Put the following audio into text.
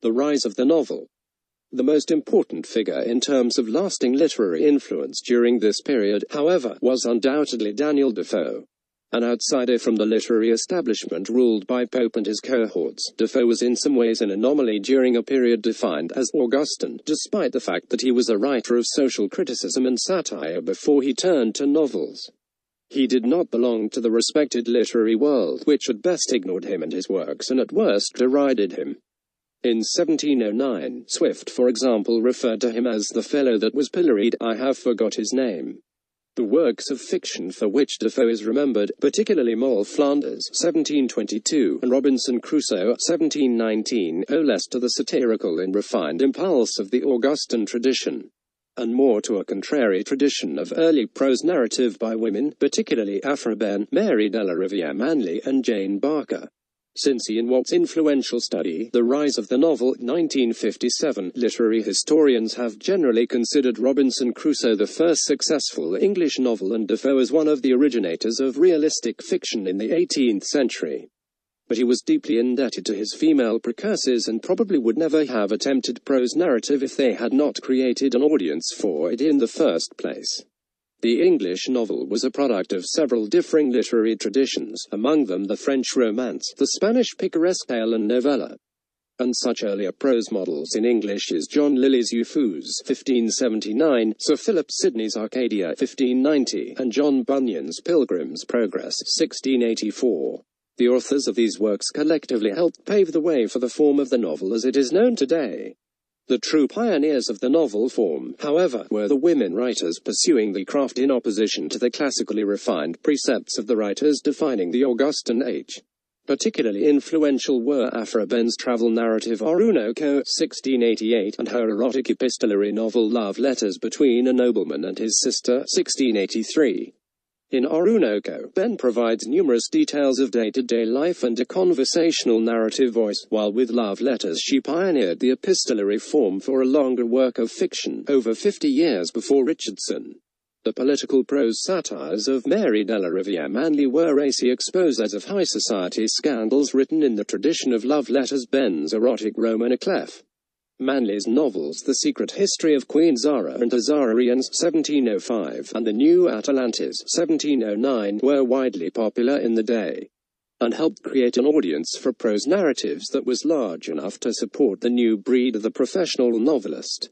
The rise of the novel. The most important figure in terms of lasting literary influence during this period, however, was undoubtedly Daniel Defoe. An outsider from the literary establishment ruled by Pope and his cohorts, Defoe was in some ways an anomaly during a period defined as Augustan, despite the fact that he was a writer of social criticism and satire before he turned to novels. He did not belong to the respected literary world, which at best ignored him and his works and at worst derided him. In 1709, Swift, for example, referred to him as the fellow that was pilloried. I have forgot his name. The works of fiction for which Defoe is remembered, particularly Moll Flanders 1722 and Robinson Crusoe 1719, owe less to the satirical and refined impulse of the Augustan tradition, and more to a contrary tradition of early prose narrative by women, particularly Aphra Behn, Mary Della Riviere Manley, and Jane Barker. Since Ian Watt's influential study, The Rise of the Novel, 1957, literary historians have generally considered Robinson Crusoe the first successful English novel and Defoe as one of the originators of realistic fiction in the 18th century. But he was deeply indebted to his female precursors and probably would never have attempted prose narrative if they had not created an audience for it in the first place. The English novel was a product of several differing literary traditions, among them the French Romance, the Spanish picaresque tale and novella. And such earlier prose models in English as John Lyly's Euphues, 1579, Sir Philip Sidney's Arcadia, 1590, and John Bunyan's Pilgrim's Progress, 1684. The authors of these works collectively helped pave the way for the form of the novel as it is known today. The true pioneers of the novel form, however, were the women writers pursuing the craft in opposition to the classically refined precepts of the writers defining the Augustan age. Particularly influential were Aphra Behn's travel narrative Oroonoko, 1688, and her erotic epistolary novel Love Letters Between a Nobleman and His Sister, 1683. In Oroonoko, Behn provides numerous details of day-to-day life and a conversational narrative voice, while with Love Letters she pioneered the epistolary form for a longer work of fiction, over 50 years before Richardson. The political prose satires of Mary Della Riviere Manley were racy exposés of high society scandals written in the tradition of Love Letters. Behn's erotic roman à clef. Manley's novels The Secret History of Queen Zara and Azarians, 1705, and The New Atalantis, 1709, were widely popular in the day, and helped create an audience for prose narratives that was large enough to support the new breed of the professional novelist.